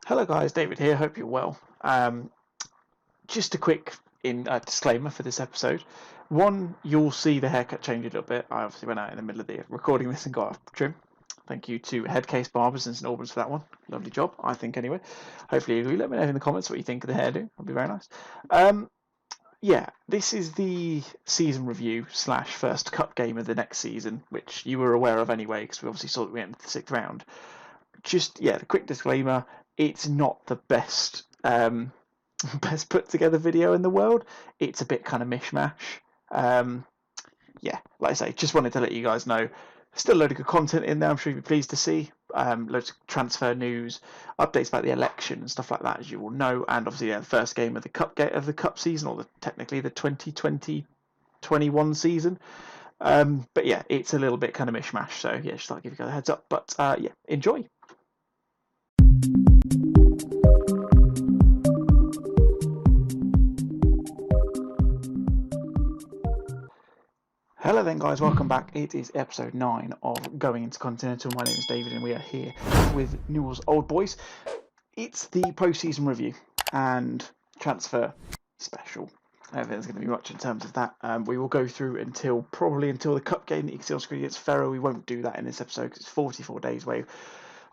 Hello guys, David here, hope you're well. Just a quick disclaimer for this episode. One, you'll see the haircut change a little bit. I obviously went out in the middle of the recording this and got a trim. Thank you to Headcase Barbers in St Albans for that one. Lovely job, I think anyway. Hopefully you agree. Let me know in the comments what you think of the hairdo. That'd be very nice. This is the season review / first cup game of the next season, which you were aware of anyway, because we obviously saw that we entered the 6th round. The quick disclaimer, it's not the best best put together video in the world. It's a bit kind of mishmash. Like I say, just wanted to let you guys know. Still a load of good content in there, I'm sure you'll be pleased to see. Loads of transfer news, updates about the election and stuff like that, as you will know, and obviously the first game of the cup season, or technically the 2020-21 season. But yeah, it's a little bit kind of mishmash, so yeah, just thought I'd give you guys a heads up. But enjoy. Hello then guys, welcome back. It is episode 9 of Going Intercontinental. My name is David and we are here with Newell's Old Boys. It's the post-season review and transfer special. I don't think there's going to be much in terms of that. We will go through until the cup game that you can see on screen against Ferro. We won't do that in this episode because it's 44 days away.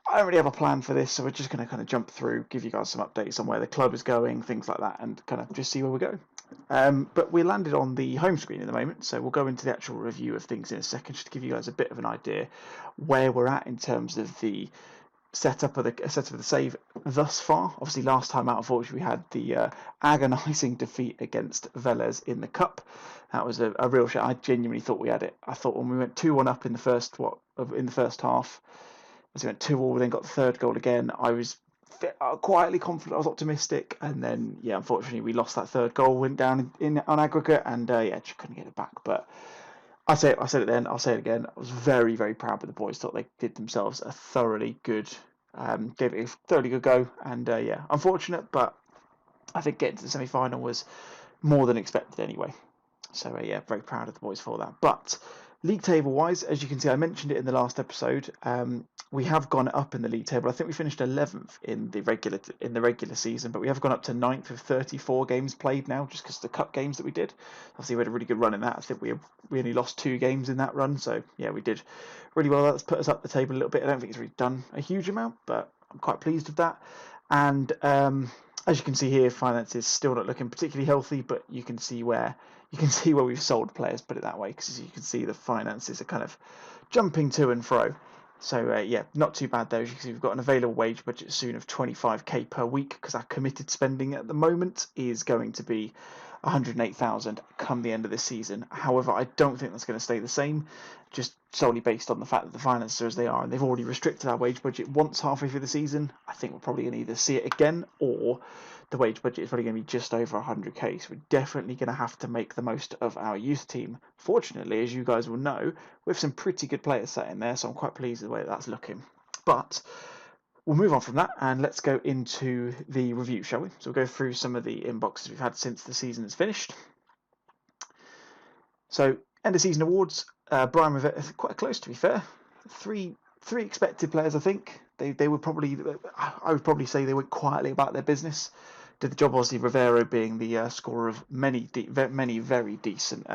I don't really have a plan for this, so we're just going to kind of jump through, give you guys some updates on where the club is going, things like that, and kind of just see where we go. But we landed on the home screen at the moment, so we'll go into the actual review of things in a second, just to give you guys a bit of an idea where we're at in terms of the setup of the save thus far. Obviously, last time out, unfortunately, we had the agonising defeat against Vélez in the cup. That was a real shit. I genuinely thought we had it. I thought when we went 2-1 up in the first half. As we went 2-2, then got the third goal again. I was quietly confident, I was optimistic, and then unfortunately we lost that third goal, went down on aggregate, and just couldn't get it back. But I said it then, I'll say it again. I was very, very proud of the boys. Thought they did themselves a thoroughly good, gave it a thoroughly good go, and unfortunate, but I think getting to the semi-final was more than expected anyway. So very proud of the boys for that. But league table wise, as you can see, I mentioned it in the last episode. We have gone up in the league table. I think we finished 11th in the regular season, but we have gone up to 9th with 34 games played now, just because of the cup games that we did. Obviously, we had a really good run in that. I think we only lost 2 games in that run, so yeah, we did really well. That's put us up the table a little bit. I don't think it's really done a huge amount, but I'm quite pleased with that. And as you can see here, finances still not looking particularly healthy, but you can see where we've sold players, put it that way, because as you can see, the finances are kind of jumping to and fro. So not too bad there. As you can see, we've got an available wage budget soon of 25k per week, because our committed spending at the moment is going to be 108,000 come the end of this season. However, I don't think that's going to stay the same, just solely based on the fact that the finances are as they are, and they've already restricted our wage budget once halfway through the season. I think we're probably going to either see it again, or the wage budget is probably going to be just over 100k, so we're definitely going to have to make the most of our youth team. Fortunately, as you guys will know, we have some pretty good players sat in there, so I'm quite pleased with the way that's looking. But we'll move on from that and let's go into the review, shall we? So we'll go through some of the inboxes we've had since the season is finished. So, end of season awards, Brian Rivera, quite close to be fair. Three expected players, I think. They were probably, I would probably say they went quietly about their business. Did the job, obviously, Rivero being the scorer of many very decent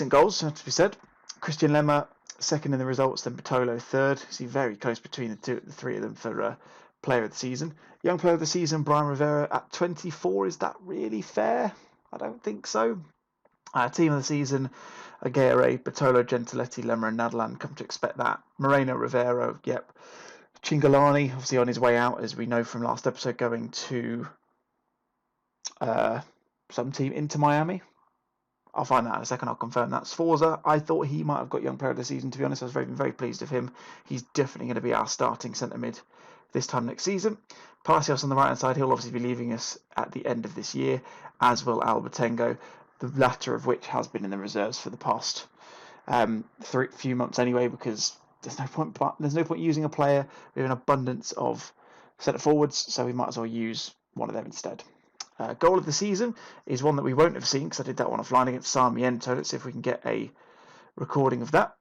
goals, to be said. Christian Lemmer, second in the results, then Bartolo third. See, very close between the three of them for player of the season. Young player of the season, Brian Rivera at 24. Is that really fair? I don't think so. Team of the season, Aguirre, Bartolo, Gentiletti, Lemmer and Nadland. Come to expect that. Moreno, Rivero, yep. Chingalani, obviously on his way out, as we know from last episode, going to some team into Miami. I'll find that in a second. I'll confirm that. Sforza, I thought he might have got young player of the season, to be honest. I was very pleased with him. He's definitely going to be our starting centre mid this time next season. Palacios on the right hand side, he'll obviously be leaving us at the end of this year, as will Albertengo, the latter of which has been in the reserves for the past few months anyway, because there's no point using a player. We have an abundance of centre forwards, so we might as well use one of them instead. Goal of the season is one that we won't have seen, because I did that one offline against Sarmiento. Let's see if we can get a recording of that.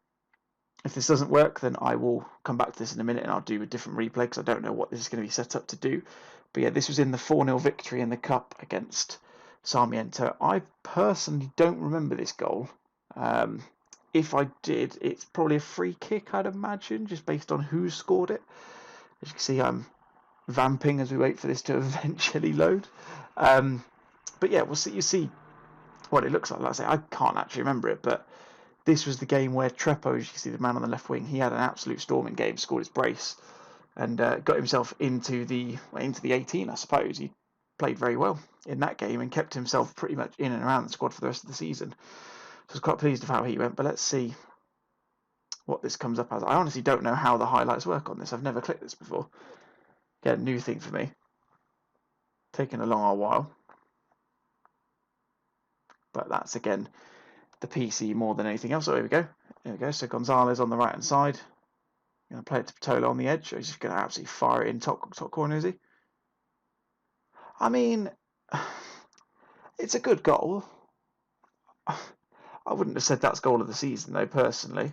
If this doesn't work, then I will come back to this in a minute and I'll do a different replay because I don't know what this is going to be set up to do. But yeah, this was in the 4-0 victory in the Cup against Sarmiento. I personally don't remember this goal. If I did, it's probably a free kick, I'd imagine, just based on who scored it. As you can see, I'm vamping as we wait for this to eventually load. But yeah, we'll see. You see what it looks like. Like I say, I can't actually remember it, but this was the game where Treppo, as you can see, the man on the left wing, he had an absolute storming game, scored his brace, and got himself into the 18, I suppose. He played very well in that game and kept himself pretty much in and around the squad for the rest of the season. So I was quite pleased with how he went, but let's see what this comes up as. I honestly don't know how the highlights work on this. I've never clicked this before. Again, new thing for me. Taking a long while. But that's, again, the PC more than anything else. So here we go. There we go. So Gonzalez on the right hand side. Going to play it to Patolo on the edge. He's just going to absolutely fire it in top corner, is he? I mean, it's a good goal. I wouldn't have said that's goal of the season, though, personally.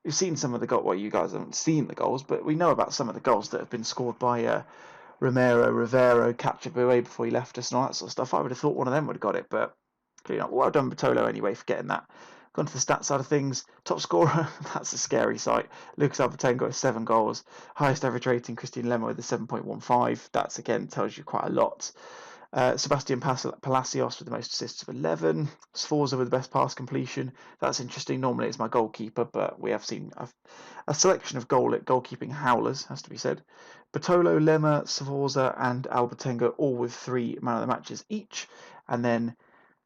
We've seen some of the goals. Well, you guys haven't seen the goals, but we know about some of the goals that have been scored by Rivero, Cachabue before he left us and all that sort of stuff. I would have thought one of them would have got it, but clearly not. Well done, Patolo, anyway, for getting that. Gone to the stats side of things. Top scorer, that's a scary sight. Lucas Albertengo with 7 goals. Highest average rating, Christian Lemma with a 7.15. That's, again, tells you quite a lot. Sebastian Palacios with the most assists of 11. Sforza with the best pass completion. That's interesting. Normally it's my goalkeeper, but we have seen a selection of goalkeeping howlers, has to be said. Bartolo, Lemma, Sforza and Albertengo all with 3 man of the matches each. And then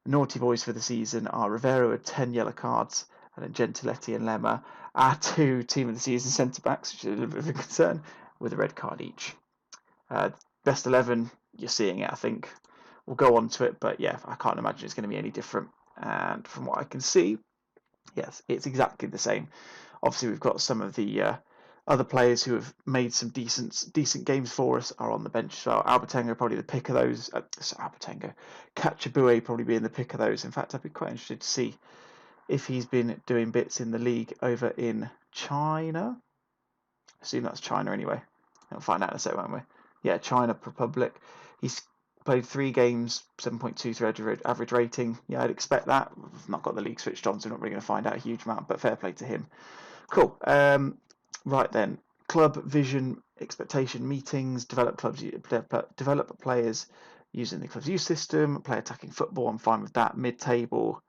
naughty boys for the season are Rivero with 10 yellow cards, and then Gentiletti and Lemma are 2 team of the season centre-backs, which is a little bit of a concern, with a red card each. Best 11, you're seeing it, I think. We'll go on to it, but yeah, I can't imagine it's going to be any different. And from what I can see, yes, it's exactly the same. Obviously, we've got some of the other players who have made some decent games for us are on the bench. So Albertengo probably the pick of those. Cachabue probably being the pick of those. In fact, I'd be quite interested to see if he's been doing bits in the league over in China. I assume that's China anyway. We'll find out in a second, won't we? Yeah, China Republic. He's played 3 games, 7.23 average rating. Yeah, I'd expect that. We've not got the league switched on, so we're not really going to find out a huge amount, but fair play to him. Cool. Right then, club vision, expectation meetings, develop players using the club's youth system, play attacking football. I'm fine with that. Mid-table.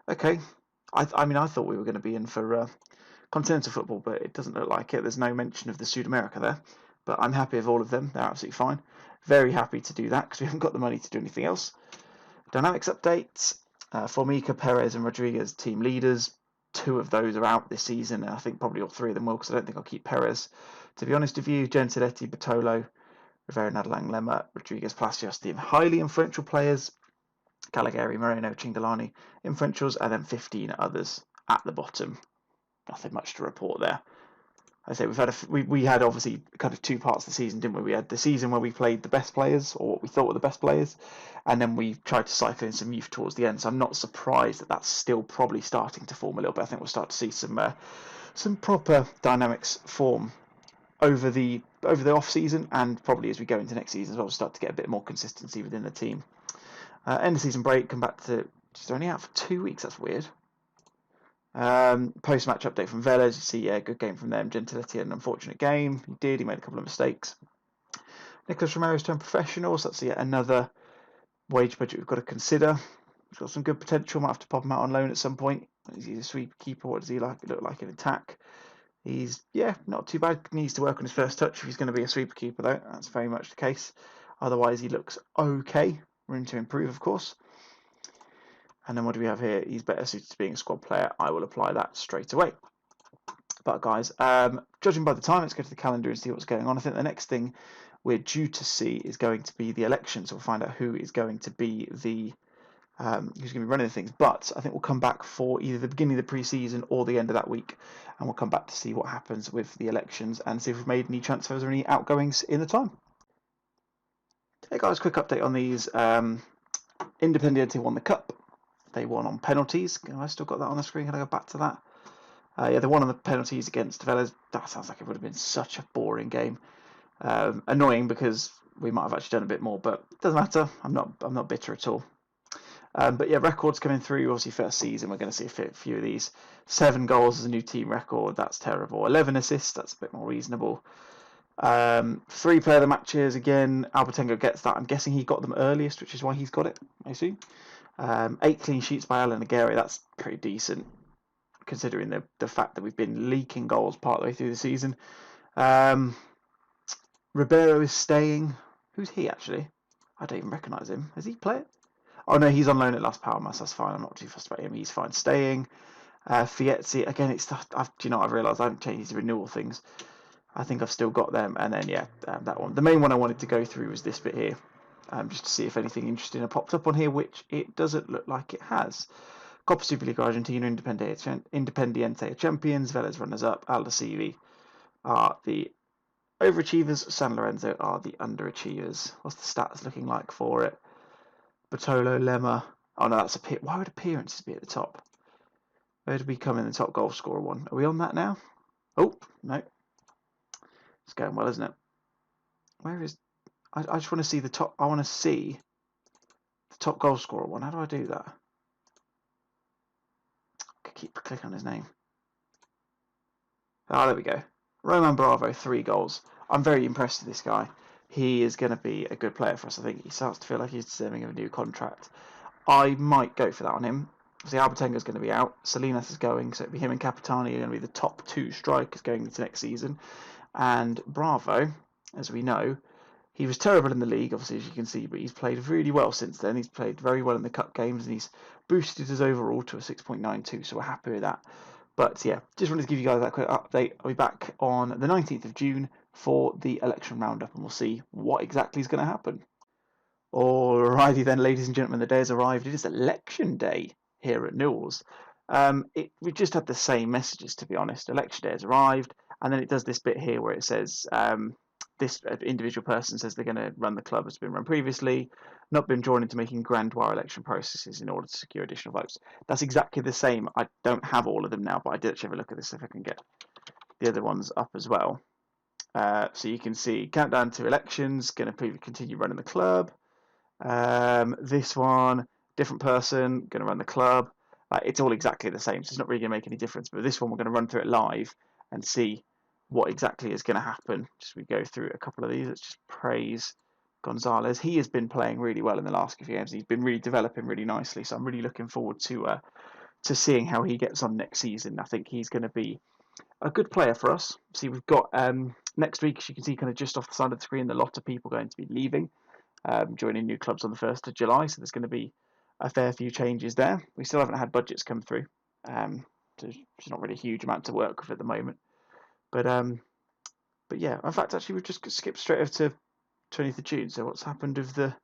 Okay. I mean, I thought we were going to be in for continental football, but it doesn't look like it. There's no mention of the Sud-America there. But I'm happy with all of them. They're absolutely fine. Very happy to do that because we haven't got the money to do anything else. Dynamics updates. Formica, Perez and Rodriguez team leaders. 2 of those are out this season. And I think probably all 3 of them will because I don't think I'll keep Perez. To be honest with you, Gentiletti, Bartolo, Rivero, Nadalang, Lemma, Rodriguez, Palacios, the highly influential players. Caligari, Moreno, Cingolani, influentials, and then 15 others at the bottom. Nothing much to report there. I say we had obviously kind of 2 parts of the season, didn't we? We had the season where we played the best players, or what we thought were the best players, and then we tried to cycle in some youth towards the end. So I'm not surprised that that's still probably starting to form a little bit. I think we'll start to see some proper dynamics form over the off season, and probably as we go into next season as well, we'll start to get a bit more consistency within the team. End of season break, come back to just only out for 2 weeks. That's weird. Post-match update from Velez. You see, yeah, good game from them. Gentiletti had an unfortunate game. He made a couple of mistakes. Nicholas Romero's turned professional, so that's yet another wage budget we've got to consider. He's got some good potential. Might have to pop him out on loan at some point. Is he a sweep keeper? What does he look like in attack? He's, yeah, not too bad. Needs to work on his first touch if he's going to be a sweeper keeper, though. That's very much the case. Otherwise, he looks okay. Room to improve, of course. And then what do we have here? He's better suited to being a squad player. I will apply that straight away. But guys, judging by the time, let's go to the calendar and see what's going on. I think the next thing we're due to see is going to be the election. So we'll find out who is going to be who's going to be running the things. But I think we'll come back for either the beginning of the pre-season or the end of that week. And we'll come back to see what happens with the elections and see if we've made any transfers or any outgoings in the time. Hey guys, quick update on these. Independiente won the Cup. They won on penalties. I still got that on the screen. Can I go back to that? Yeah, they won on the penalties against Vélez. That sounds like it would have been such a boring game. Annoying because we might have actually done a bit more, but it doesn't matter. I'm not bitter at all. But yeah, records coming through. Obviously, first season, we're going to see a few of these. 7 goals is a new team record. That's terrible. 11 assists. That's a bit more reasonable. 3 player of the matches. Again, Albertengo gets that. I'm guessing he got them earliest, which is why he's got it. I assume. 8 clean sheets by Alan Aguirre. That's pretty decent, considering the fact that we've been leaking goals part of the way through the season. Ribeiro is staying. Who's he actually? I don't even recognise him. Has he played? Oh no, he's on loan at Las Palmas. That's fine. I'm not too fussed about him. He's fine staying. Fietzi again. Do you know what I've realised? I haven't changed these renewal things. I think I've still got them. And then yeah, that one. The main one I wanted to go through was this bit here, just to see if anything interesting had popped up on here, which it doesn't look like it has. Copa Superliga Argentina, Independiente are champions. Vélez runners-up. Aldosivi are the overachievers. San Lorenzo are the underachievers. What's the stats looking like for it? Bartolo, Lemma. Oh no, that's why would appearances be at the top? Where did we come in the top goal scorer one? Are we on that now? Oh, no. It's going well, isn't it? Where is... I just want to see the top... I want to see the top goal scorer one. How do I do that? I keep clicking on his name. Ah, there we go. Roman Bravo, 3 goals. I'm very impressed with this guy. He is going to be a good player for us. I think he starts to feel like he's deserving of a new contract. I might go for that on him. See, Albertengo's going to be out. Salinas is going, so it'll be him and Capitani are going to be the top 2 strikers going into next season. And Bravo, as we know, he was terrible in the league, obviously, as you can see, but he's played really well since then. He's played very well in the cup games, and he's boosted his overall to a 6.92, so we're happy with that. But yeah, just wanted to give you guys that quick update. I'll be back on the 19th of June for the election roundup, and we'll see what exactly is going to happen. Alrighty then, ladies and gentlemen, the day has arrived. It is election day here at Newell's. We just had the same messages, to be honest. Election day has arrived, and then it does this bit here where it says this individual person says they're going to run the club as been run previously, not been drawn into making grandoir election processes in order to secure additional votes. That's exactly the same. I don't have all of them now, but I did actually have a look at this if I can get the other ones up as well. So you can see countdown to elections, going to continue running the club. This one, different person, going to run the club. It's all exactly the same, so it's not really going to make any difference. But this one, we're going to run through it live and see what exactly is going to happen. Just we go through a couple of these. Let's just praise Gonzalez. He has been playing really well in the last few games. He's been really developing really nicely. So I'm really looking forward to seeing how he gets on next season. I think he's going to be a good player for us. See, we've got next week, as you can see, kind of just off the side of the screen, a lot of people going to be leaving, joining new clubs on the 1st of July. So there's going to be a fair few changes there. We still haven't had budgets come through. So there's not really a huge amount to work with at the moment. But yeah, in fact, actually, we've just skipped straight over to 20th of June. So what's happened with the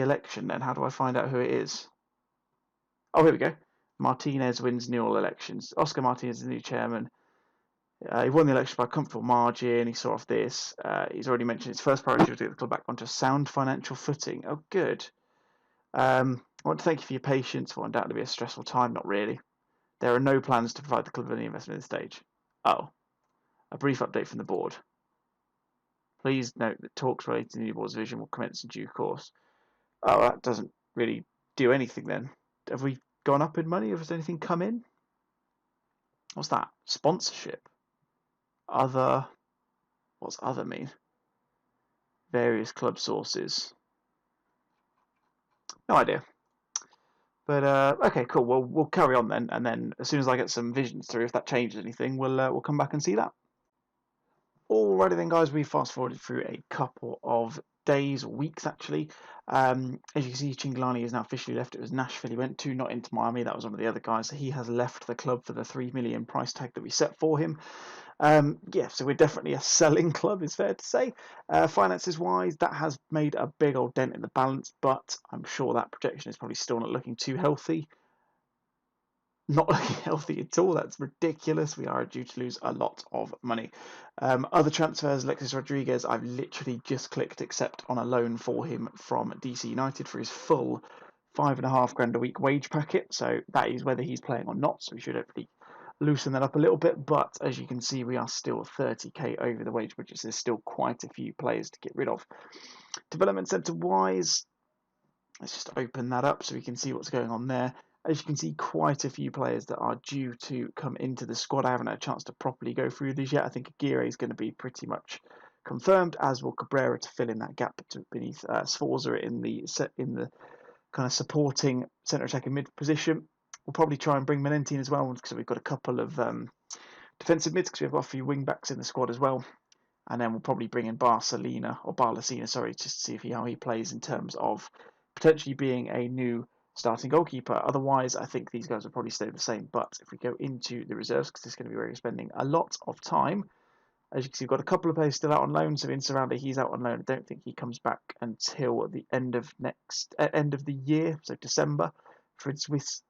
election then? How do I find out who it is? Oh, here we go. Martinez wins Newell elections. Oscar Martinez is the new chairman. He won the election by a comfortable margin. He saw off this. He's already mentioned his first priority was to get the club back onto a sound financial footing. Oh, good. I want to thank you for your patience for what undoubtedly be a stressful time. Not really. There are no plans to provide the club with any investment at this stage. Oh. A brief update from the board. Please note that talks related to the new board's vision will commence in due course. Oh, that doesn't really do anything then. Have we gone up in money? Has anything come in? What's that? Sponsorship? Other? What's other mean? Various club sources. No idea. But okay, cool. Well, we'll carry on then, and then as soon as I get some visions through, if that changes anything, we'll come back and see that. Alrighty then, guys, we fast forwarded through a couple of days, weeks actually. As you can see, Chinglani is now officially left. It was Nashville he went to, not into Miami. That was one of the other guys. He has left the club for the $3 million price tag that we set for him. Yeah, so we're definitely a selling club, it's fair to say. Finances wise, that has made a big old dent in the balance, but I'm sure that projection is probably still not looking too healthy. Not looking healthy at all. That's ridiculous. We are due to lose a lot of money. Other transfers, Alexis Rodriguez, I've literally just clicked accept on a loan for him from DC United for his full £5,500 a week wage packet. So that is whether he's playing or not. So we should hopefully loosen that up a little bit, but as you can see, we are still 30k over the wage budget, so there's still quite a few players to get rid of. Development centre wise, let's just open that up so we can see what's going on there. As you can see, quite a few players that are due to come into the squad. I haven't had a chance to properly go through these yet. I think Aguirre is going to be pretty much confirmed, as will Cabrera, to fill in that gap beneath Sforza in the kind of supporting centre attacking mid position. We'll probably try and bring Menenti in as well, because we've got a couple of defensive mids, because we've got a few wing backs in the squad as well. And then we'll probably bring in Barlacina, sorry, just to see how he plays in terms of potentially being a new starting goalkeeper. Otherwise, I think these guys will probably stay the same. But if we go into the reserves, because this is going to be where you're spending a lot of time, as you can see, we've got a couple of players still out on loan. So Insuranda, he's out on loan. I don't think he comes back until the end of the year, so December. Fidrewski,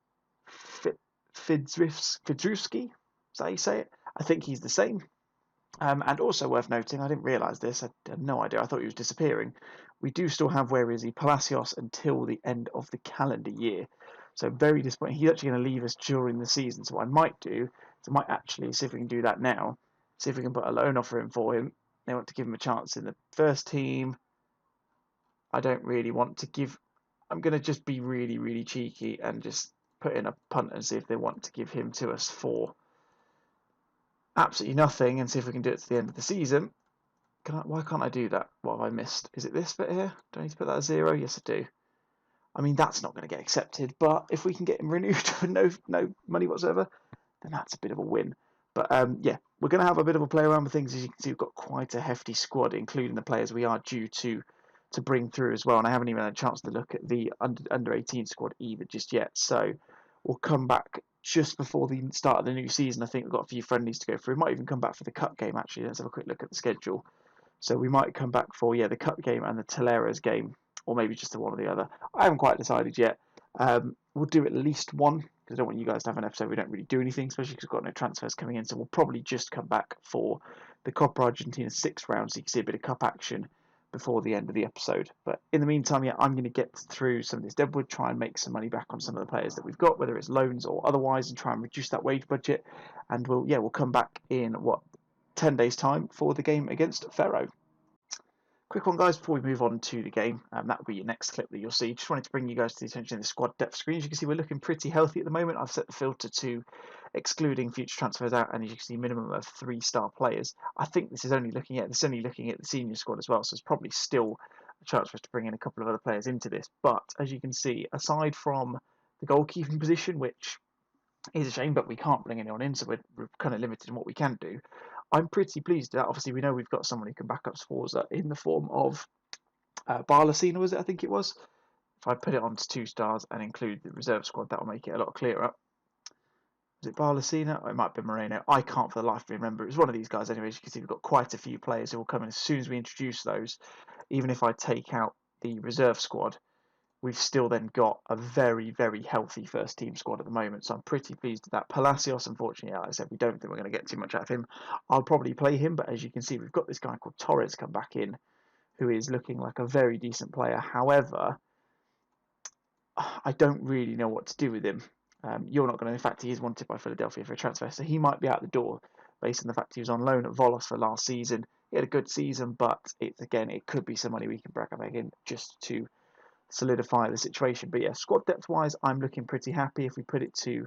is that how you say it? I think he's the same. And also worth noting, I didn't realise this, I had no idea, I thought he was disappearing. We do still have, where is he, Palacios until the end of the calendar year. So very disappointing. He's actually going to leave us during the season. So what I might do is I might actually see if we can do that now. See if we can put a loan offer in for him. They want to give him a chance in the first team. I don't really want to give... I'm going to just be really, really cheeky and just put in a punt and see if they want to give him to us for absolutely nothing, and see if we can do it to the end of the season. Why can't I do that? What have I missed? Is it this bit here? Do I need to put that as 0? Yes, I do. I mean, that's not going to get accepted, but if we can get him renewed for no money whatsoever, then that's a bit of a win. But yeah, we're going to have a bit of a play around with things. As you can see, we've got quite a hefty squad, including the players we are due to bring through as well. And I haven't even had a chance to look at the under 18 squad either just yet. So we'll come back just before the start of the new season. I think we've got a few friendlies to go through. We might even come back for the cup game, actually. Let's have a quick look at the schedule. So we might come back for, the cup game and the Teleras game, or maybe just the one or the other. I haven't quite decided yet. We'll do at least one, because I don't want you guys to have an episode we don't really do anything, especially because we've got no transfers coming in. So we'll probably just come back for the Copa Argentina 6th round, so you can see a bit of cup action before the end of the episode. But in the meantime, I'm going to get through some of this Deadwood, try and make some money back on some of the players that we've got, whether it's loans or otherwise, and try and reduce that wage budget. And we'll come back in 10 days time for the game against Ferro. Quick one, guys, before we move on to the game, that will be your next clip that you'll see. Just wanted to bring you guys to the attention of the squad depth screen. As you can see, we're looking pretty healthy at the moment. I've set the filter to excluding future transfers out, and as you can see, minimum of 3-star players. I think this is only looking at the senior squad as well, so it's probably still a chance for us to bring in a couple of other players into this. But as you can see, aside from the goalkeeping position, which is a shame, but we can't bring anyone in, so we're kind of limited in what we can do. I'm pretty pleased that obviously we know we've got someone who can back up Sforza in the form of Barlacina, was it? I think it was. If I put it on to 2 stars and include the reserve squad, that will make it a lot clearer. Was it Barlacina? Or it might be Moreno. I can't for the life of me remember. It was one of these guys anyway. As you can see, we've got quite a few players who will come in as soon as we introduce those. Even if I take out the reserve squad, we've still then got a very, very healthy first team squad at the moment. So I'm pretty pleased with that. Palacios, unfortunately, like I said, we don't think we're going to get too much out of him. I'll probably play him, but as you can see, we've got this guy called Torres come back in, who is looking like a very decent player. However, I don't really know what to do with him. You're not going to. In fact, he is wanted by Philadelphia for a transfer, so he might be out the door based on the fact he was on loan at Volos for last season. He had a good season, but it could be some money we can bring back in just to solidify the situation. But yeah, squad depth wise, I'm looking pretty happy. If we put it to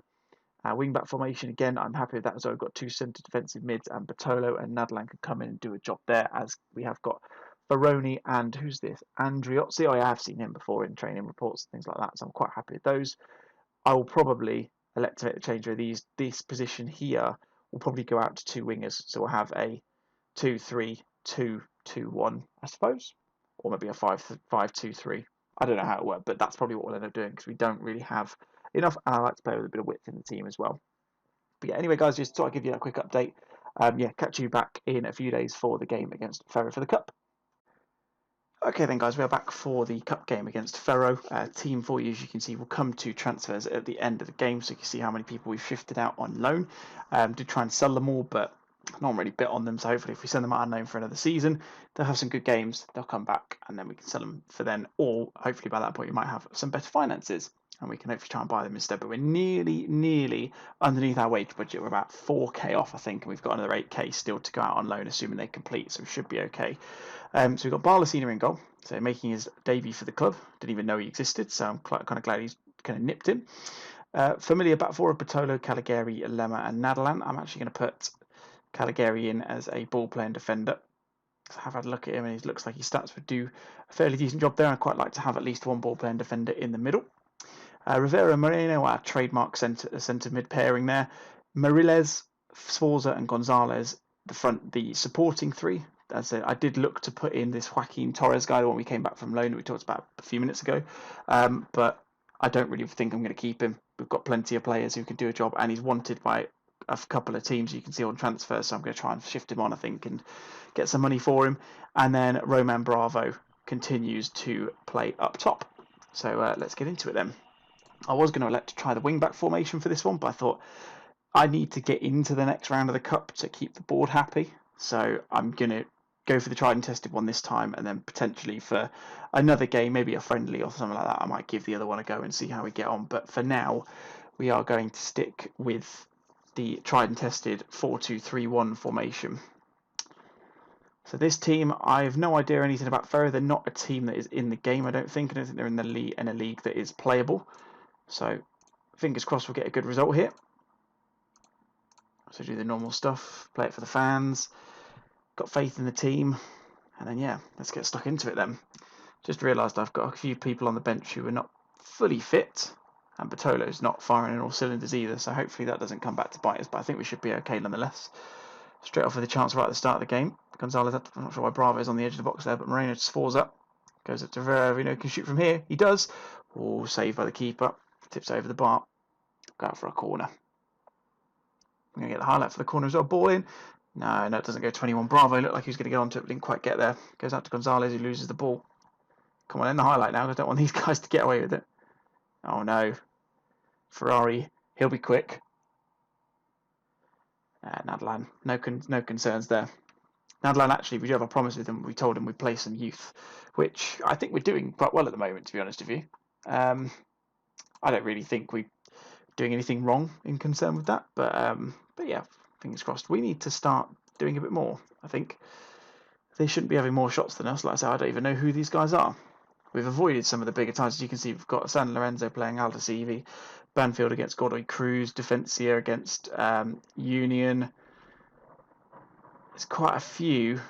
wing back formation again, I'm happy with that as well. We've got 2 centre defensive mids, and Bartolo and Nadlan can come in and do a job there, as we have got Baroni and who's this? Andriozzi. I have seen him before in training reports and things like that, so I'm quite happy with those. I will probably elect to make the change where this position here will probably go out to 2 wingers, so we'll have a 2-3-2-2-1, I suppose, or maybe a 5-2-3. I don't know how it works, but that's probably what we'll end up doing, because we don't really have enough, and I like to play with a bit of width in the team as well. But yeah, anyway, guys, just thought I'd give you a quick update. Catch you back in a few days for the game against Ferro for the Cup. Okay then, guys, we are back for the cup game against Ferro. Team for you, as you can see, will come to transfers at the end of the game, so you can see how many people we've shifted out on loan. Did try and sell them all, but no one really bit on them, so hopefully if we send them out on loan for another season, they'll have some good games, they'll come back, and then we can sell them for then, or hopefully by that point you might have some better finances. and we can hopefully try and buy them instead. But we're nearly underneath our wage budget. We're about 4k off, I think, and we've got another 8k still to go out on loan, assuming they complete, so we should be okay. So we've got Barlasina in goal, so making his debut for the club. Didn't even know he existed, so I'm kind of glad he's kind of nipped him. Familiar back four of Bartolo, Caligari, Lemma and Nadalan. I'm actually going to put Caligari in as a ball-playing defender. I've had a look at him and he looks like his stats would do a fairly decent job there. I'd quite like to have at least one ball-playing defender in the middle. Rivera and Moreno, our trademark centre mid pairing there. Mariles, Sforza and Gonzalez, the supporting three. As I did look to put in this Joaquin Torres guy, the one we came back from loan that we talked about a few minutes ago. But I don't really think I'm going to keep him. We've got plenty of players who can do a job, and he's wanted by a couple of teams you can see on transfers, so I'm going to try and shift him on, I think, and get some money for him. And then Roman Bravo continues to play up top. So let's get into it then. I was going to elect to try the wing-back formation for this one, but I thought I need to get into the next round of the Cup to keep the board happy. So I'm going to go for the tried and tested one this time, and then potentially for another game, maybe a friendly or something like that, I might give the other one a go and see how we get on. But for now, we are going to stick with the tried and tested 4-2-3-1 formation. So this team, I have no idea anything about Ferro. They're not a team that is in the game, I don't think. I don't think they're in a league that is playable. So fingers crossed we'll get a good result here. So do the normal stuff, play it for the fans, got faith in the team, and then yeah, let's get stuck into it then. Just realised I've got a few people on the bench who are not fully fit, and Bartolo's not firing in all cylinders either, so hopefully that doesn't come back to bite us, but I think we should be okay nonetheless. Straight off with a chance right at the start of the game. Gonzalez, I'm not sure why Bravo's on the edge of the box there, but Moreno just falls up. Goes up to Rivera, can shoot from here. He does. Oh, saved by the keeper. Tips over the bar. Go out for a corner. I'm going to get the highlight for the corner as well. Ball in. No, it doesn't go 21. Bravo looked like he was going to get onto it, but didn't quite get there. Goes out to Gonzalez, who loses the ball. Come on, in the highlight now. I don't want these guys to get away with it. Oh no. Ferrari, he'll be quick. Nadalan, no concerns there. Nadalan, actually, we do have a promise with him. We told him we'd play some youth, which I think we're doing quite well at the moment, to be honest with you. I don't really think we're doing anything wrong in concern with that, but yeah, fingers crossed. We need to start doing a bit more, I think. They shouldn't be having more shots than us. Like I say, I don't even know who these guys are. We've avoided some of the bigger ties. As you can see, we've got San Lorenzo playing Aldosivi, Banfield against Godoy Cruz, Defensia against Union. There's quite a few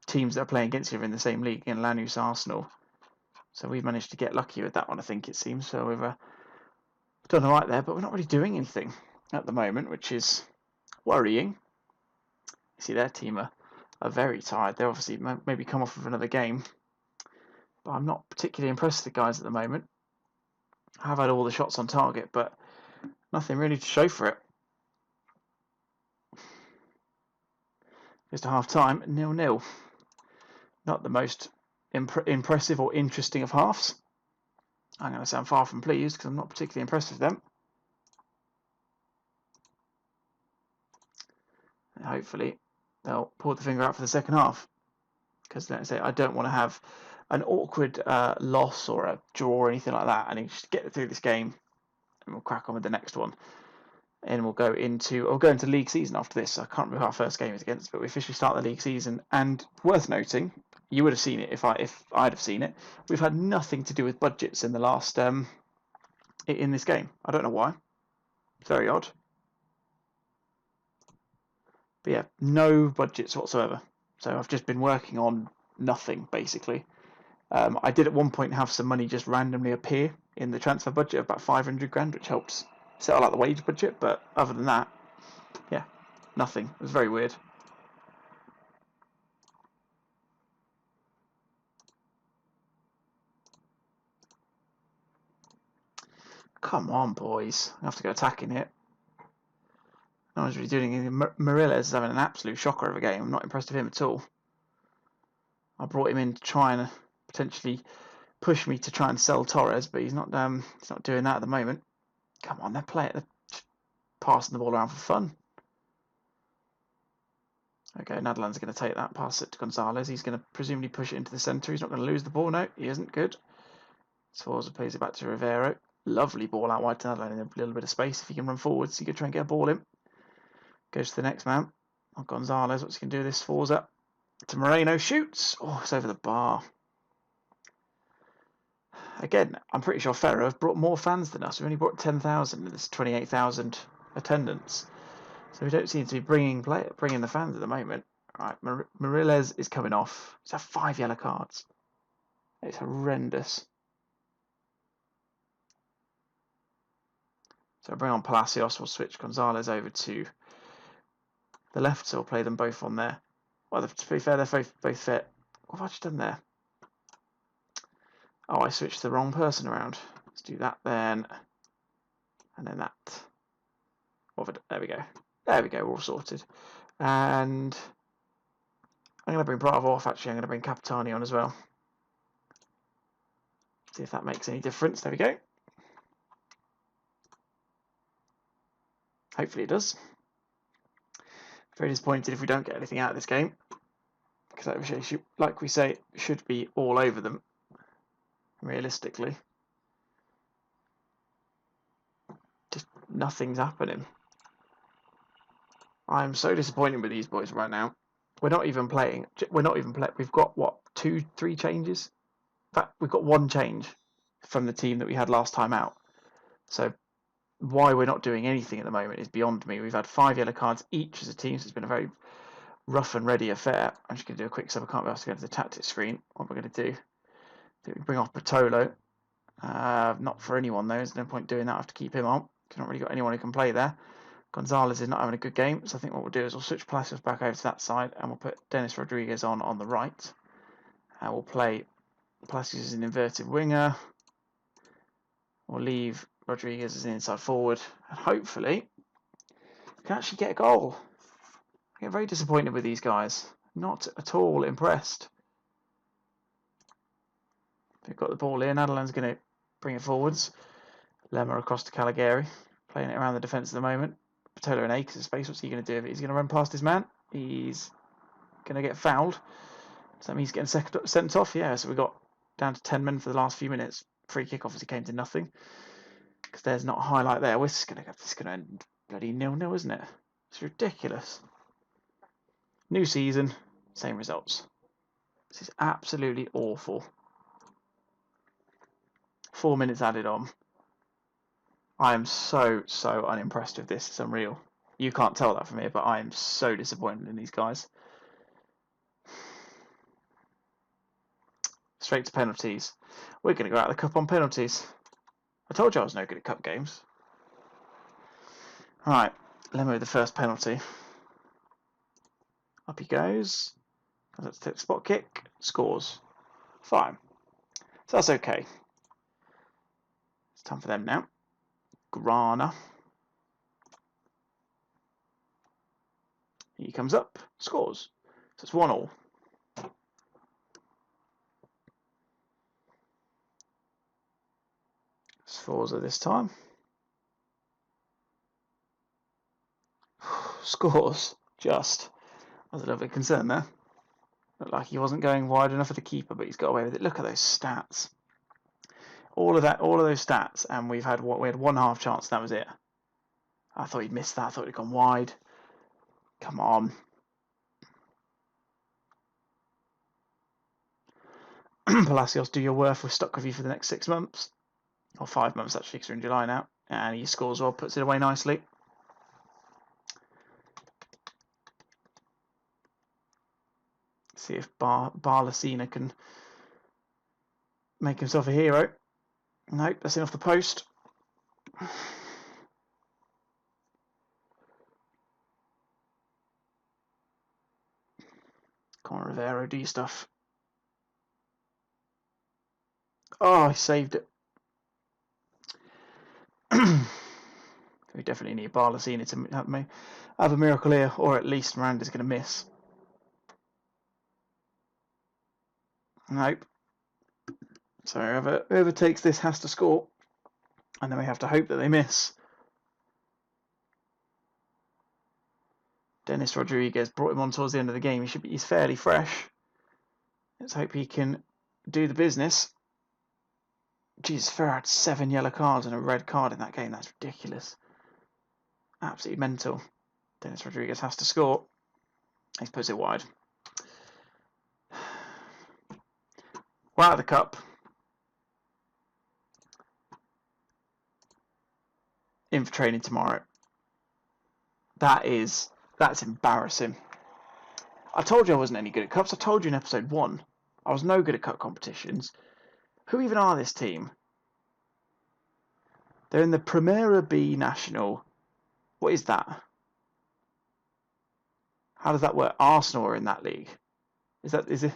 teams that are playing against you in the same league, in Lanús, Arsenal. So we've managed to get lucky with that one, I think it seems. So we've done all right there, but we're not really doing anything at the moment, which is worrying. You see, their team are very tired. They're obviously maybe come off of another game, but I'm not particularly impressed with the guys at the moment. I have had all the shots on target, but nothing really to show for it. Goes to half time, 0-0. Not the most impressive or interesting of halves. I'm going to say I'm far from pleased because I'm not particularly impressed with them. And hopefully they'll pull the finger out for the second half, because let's say I don't want to have an awkward loss or a draw or anything like that. I need to get through this game and we'll crack on with the next one. And we'll go into league season after this. I can't remember who our first game is against, but we officially start the league season. And worth noting, you would have seen it if I'd have seen it. We've had nothing to do with budgets in the last in this game. I don't know why. It's very odd. But yeah, no budgets whatsoever. So I've just been working on nothing basically. I did at one point have some money just randomly appear in the transfer budget of about 500 grand, which helps settle out the wage budget, but other than that, yeah, nothing. It was very weird. Come on, boys. I have to go attacking it. No one's really doing anything. Mariles is having an absolute shocker of a game. I'm not impressed with him at all. I brought him in to try and potentially push me to try and sell Torres, but he's not doing that at the moment. Come on, they're passing the ball around for fun. Okay, Nadalan's going to take that, pass it to Gonzalez. He's going to presumably push it into the centre. He's not going to lose the ball. No, he isn't. Good. Sforza plays it back to Rivero. Lovely ball out wide to Netherlands in a little bit of space. If he can run forwards, he could try and get a ball in. Goes to the next man. Oh, Gonzalez, what's he going to do? This Sforza to Moreno, shoots. Oh, it's over the bar. Again, I'm pretty sure Ferro have brought more fans than us. We've only brought 10,000 and there's 28,000 attendance. So we don't seem to be bringing the fans at the moment. Right, Moriles is coming off. He's had 5 yellow cards. It's horrendous. So bring on Palacios. We'll switch Gonzalez over to the left, so we'll play them both on there. Well, to be fair, they're both fit. What have I just done there? Oh, I switched the wrong person around. Let's do that then. And then that. There we go. There we go, we're all sorted. And I'm going to bring Bravo off, actually. I'm going to bring Capitani on as well. See if that makes any difference. There we go. Hopefully it does. Very disappointed if we don't get anything out of this game. Because like we say, should be all over them. Realistically. Just nothing's happening. I'm so disappointed with these boys right now. We're not even playing. We've got, what, 2-3 changes? In fact, we've got 1 change from the team that we had last time out. So why we're not doing anything at the moment is beyond me. We've had 5 yellow cards each as a team, so it's been a very rough and ready affair. I'm just going to do a quick sub. I can't be asked to go to the tactics screen. What we're going to do, bring off Patolo. Not for anyone though. There's no point doing that. I have to keep him on. We've not really got anyone who can play there. Gonzalez is not having a good game, so I think what we'll do is we'll switch Palacios back over to that side, and we'll put Dennis Rodriguez on the right. And we'll play Palacios as an inverted winger. We'll leave Rodriguez as an inside forward, and hopefully we can actually get a goal. I get very disappointed with these guys. Not at all impressed. They've got the ball here. Netherlands going to bring it forwards. Lemma across to Caligari, playing it around the defence at the moment. Patolo in acres space. What's he going to do? He's going to run past his man. He's going to get fouled. Does that mean he's getting sent off? Yeah, so we got down to 10 men for the last few minutes. Free kick obviously came to nothing. Because there's not a highlight there. This is going to end bloody 0-0, isn't it? It's ridiculous. New season, same results. This is absolutely awful. 4 minutes added on. I am so unimpressed with this. It's unreal. You can't tell that from here, but I am so disappointed in these guys. Straight to penalties. We're going to go out of the cup on penalties. I told you I was no good at cup games. Right, Lemma with the first penalty. Up he goes. Let's take the spot kick. Scores. Fine. So that's okay. It's time for them now. Grana. He comes up, scores. So it's 1-1. Sforza this time. Scores. Just. I was a little bit concerned there. Looked like he wasn't going wide enough for the keeper, but he's got away with it. Look at those stats. All of those stats, and we had 1 half chance, and that was it. I thought he'd missed that. I thought he'd gone wide. Come on. Palacios, do your worth. We're stuck with you for the next 6 months. Or 5 months, actually, because we're in July now. And he scores well, puts it away nicely. See if Barlasina can make himself a hero. Nope, that's in off the post. Come on, Rivero, do your stuff. Oh, he saved it. We definitely need Barlasina to have a miracle here, or at least Miranda's going to miss. Nope. So whoever takes this has to score, and then we have to hope that they miss. Dennis Rodriguez brought him on towards the end of the game. He's fairly fresh. Let's hope he can do the business. Jesus, Ferrer had 7 yellow cards and a red card in that game. That's ridiculous. Absolutely mental. Dennis Rodriguez has to score. He puts it wide. We're out of the cup. In for training tomorrow. That's embarrassing. I told you I wasn't any good at cups. I told you in episode 1. I was no good at cup competitions. Who even are this team? They're in the Primera B National. What is that? How does that work? Arsenal are in that league. Is it?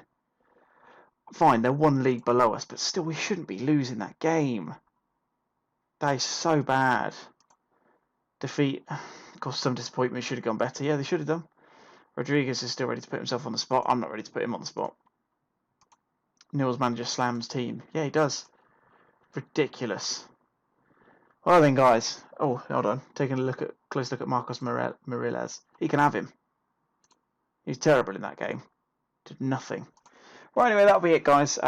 Fine, they're one league below us, but still we shouldn't be losing that game. That is so bad. Defeat. Of course, some disappointment. Should have gone better. Yeah, they should have done. Rodriguez is still ready to put himself on the spot. I'm not ready to put him on the spot. Newell's manager slams team. Yeah, he does. Ridiculous. Well then, guys. Oh, hold on. Taking a close look at Marcos Moriles. He can have him. He's terrible in that game. Did nothing. Well, anyway, that'll be it, guys.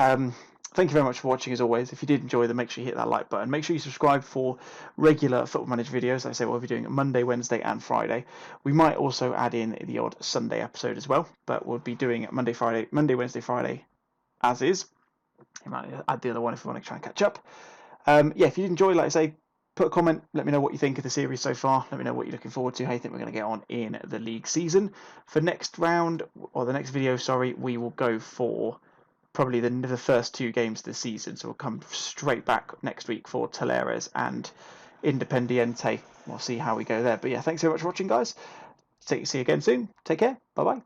Thank you very much for watching, as always. If you did enjoy them, make sure you hit that like button. Make sure you subscribe for regular Football Manager videos. Like I say, we'll be doing Monday, Wednesday, and Friday. We might also add in the odd Sunday episode as well, but we'll be doing Monday, Wednesday, Friday, as is. You might add the other one if you want to try and catch up. Yeah, if you did enjoy, like I say, put a comment. Let me know what you think of the series so far. Let me know what you're looking forward to, how you think we're going to get on in the league season. For next round, or the next video, sorry, we will go for probably the first 2 games of the season. So we'll come straight back next week for Talleres and Independiente. We'll see how we go there. But yeah, thanks so much for watching, guys. See you again soon. Take care. Bye-bye.